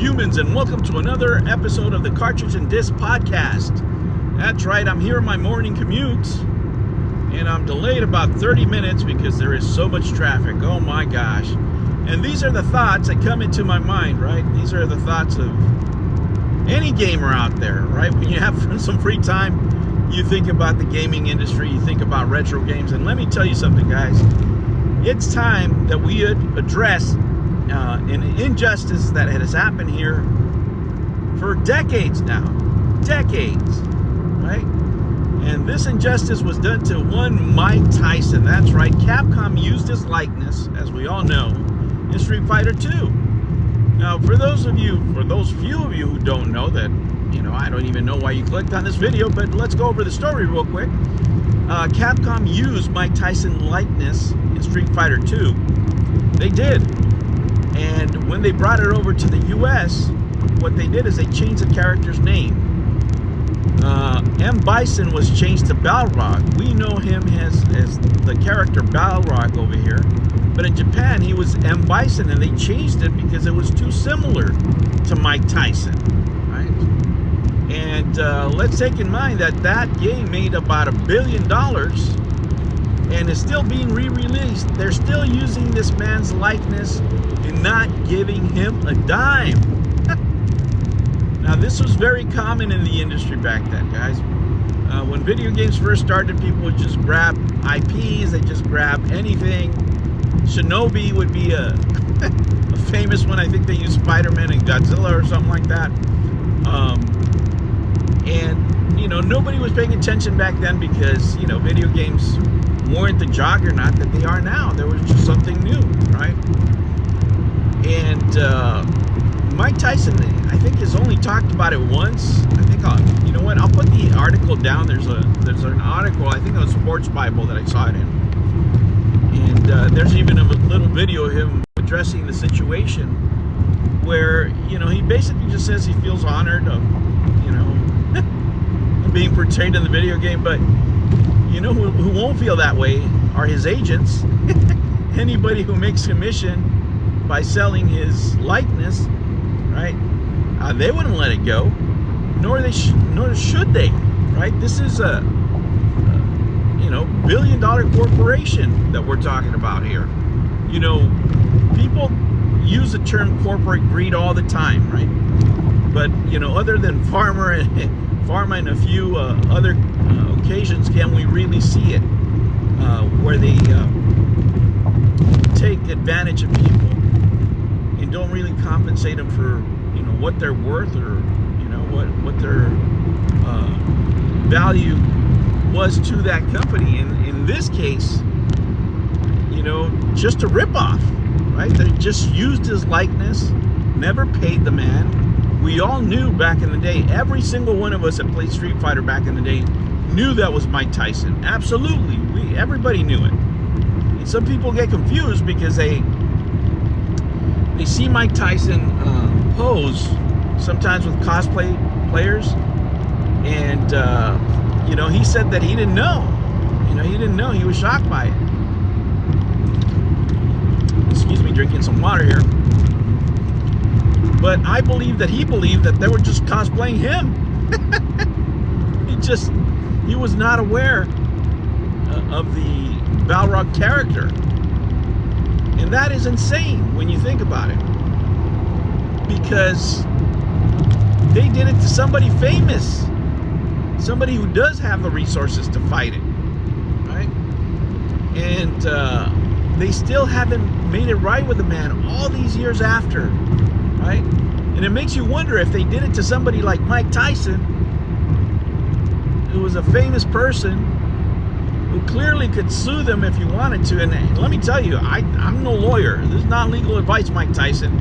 humans, and welcome to another episode of the Cartridge and Disc Podcast. That's right, I'm here in my morning commute, and I'm delayed about 30 minutes because there is so much traffic. Oh my gosh. And these are the thoughts that come into my mind, right? These are the thoughts of any gamer out there, right? When you have some free time, you think about the gaming industry, you think about retro games, and let me tell you something, guys. It's time that we address an injustice that has happened here for decades now. Decades, right? And this injustice was done to one Mike Tyson. That's right. Capcom used his likeness, as we all know, in Street Fighter 2. Now, for those few of you who don't know that, I don't even know why you clicked on this video, but let's go over the story real quick. Capcom used Mike Tyson likeness in Street Fighter 2. They did. And when they brought it over to the US, what they did is they changed the character's name. M. Bison was changed to Balrog. We know him as the character Balrog over here. But in Japan, he was M. Bison, and they changed it because it was too similar to Mike Tyson, right? And let's take in mind that game made about $1 billion and is still being re-released. They're still using this man's likeness and not giving him a dime. Now, this was very common in the industry back then, guys. When video games first started, people would just grab IPs, they just grab anything. Shinobi would be a famous one. I think they used Spider-Man and Godzilla or something like that. Nobody was paying attention back then because, video games weren't the juggernaut that they are now. There was just something new, right? And Mike Tyson, I think, has only talked about it once. I think I'll put the article down. There's an article, I think on Sports Bible, that I saw it in. And there's even a little video of him addressing the situation where, he basically just says he feels honored of, being portrayed in the video game. But, who won't feel that way are his agents. Anybody who makes commission by selling his likeness, right? They wouldn't let it go, nor should they, right? This is a billion-dollar corporation that we're talking about here. People use the term corporate greed all the time, right? But other than Pharma and a few other occasions, can we really see it where they take advantage of people and don't really compensate them for what they're worth, or what their value was to that company. And in this case, just a ripoff, right? They just used his likeness, never paid the man. We all knew back in the day, every single one of us that played Street Fighter back in the day knew that was Mike Tyson. Absolutely, everybody knew it. And some people get confused because they see Mike Tyson pose sometimes with cosplay players, and he said that he didn't know. He didn't know. He was shocked by it. Excuse me, drinking some water here. But I believe that he believed that they were just cosplaying him. He was not aware of the Balrog character. And that is insane when you think about it. Because they did it to somebody famous. Somebody who does have the resources to fight it, right? And they still haven't made it right with the man all these years after, right? And it makes you wonder if they did it to somebody like Mike Tyson, who was a famous person, who clearly could sue them if you wanted to. And let me tell you, I'm no lawyer. This is not legal advice, Mike Tyson.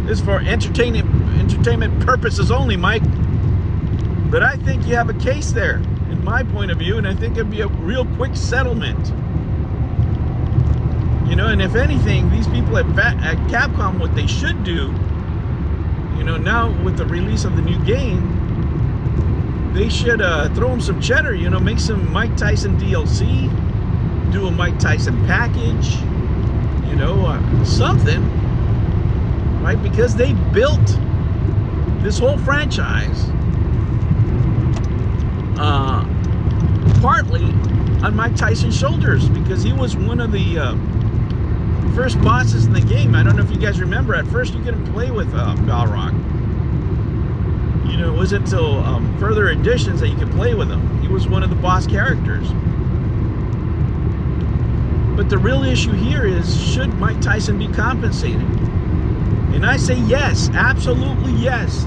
This is for entertainment purposes only, Mike. But I think you have a case there, in my point of view, and I think it'd be a real quick settlement. And if anything, these people at Capcom, what they should do, now with the release of the new game, they should throw them some cheddar, make some Mike Tyson DLC, do a Mike Tyson package, something, right? Because they built this whole franchise partly on Mike Tyson's shoulders, because he was one of the first bosses in the game. I don't know if you guys remember, at first you couldn't play with Balrog. You know, it wasn't until further editions that you could play with him. He was one of the boss characters. But the real issue here is, should Mike Tyson be compensated? And I say yes, absolutely yes.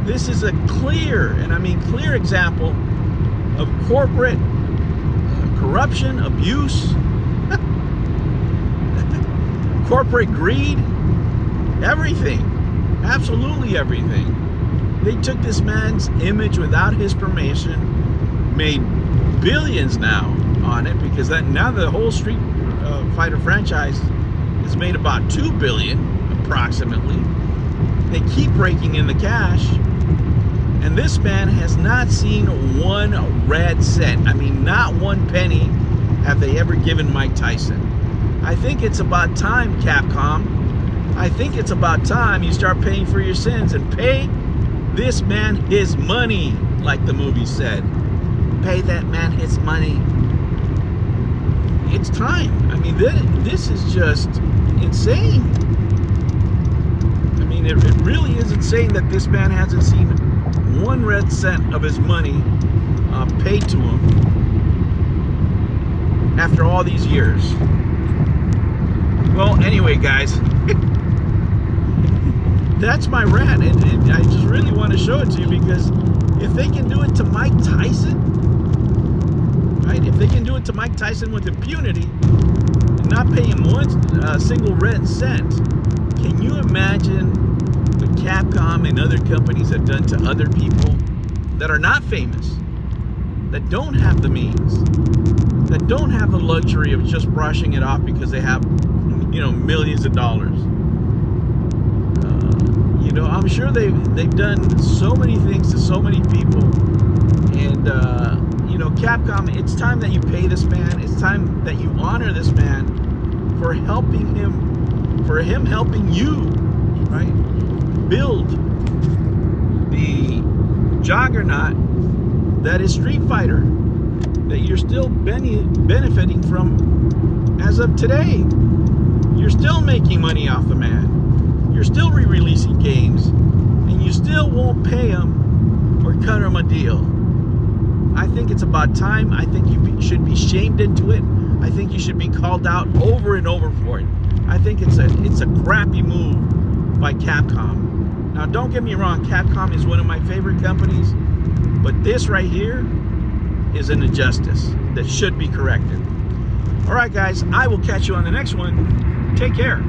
This is a clear, and I mean clear, example of corporate corruption, abuse, corporate greed, everything, absolutely everything. They took this man's image without his permission, made billions now on it, because now the whole Street Fighter franchise is made about $2 billion approximately. They keep raking in the cash, and this man has not seen one red cent. I mean, not one penny have they ever given Mike Tyson. I think it's about time, Capcom. I think it's about time you start paying for your sins and pay this man his money, like the movie said. Pay that man his money. It's time. I mean, this is just insane. I mean, it really is insane that this man hasn't seen one red cent of his money paid to him after all these years. Well, anyway, guys, that's my rant, and I just really want to show it to you, because if they can do it to Mike Tyson, right? If they can do it to Mike Tyson with impunity and not pay him one single red cent, can you imagine what Capcom and other companies have done to other people that are not famous, that don't have the means, that don't have the luxury of just brushing it off because they have, you know, millions of dollars? You know, I'm sure they've done so many things to so many people, and you know, Capcom, it's time that you pay this man. It's time that you honor this man for helping him, for him helping you, right, build the juggernaut that is Street Fighter, that you're still benefiting from as of today. You're still making money off the man. You're still re-releasing games, and you still won't pay him or cut him a deal. I think it's about time. I think you should be shamed into it. I think you should be called out over and over for it. I think it's a crappy move by Capcom. Now, don't get me wrong, Capcom is one of my favorite companies, but this right here is an injustice that should be corrected. All right, guys, I will catch you on the next one. Take care.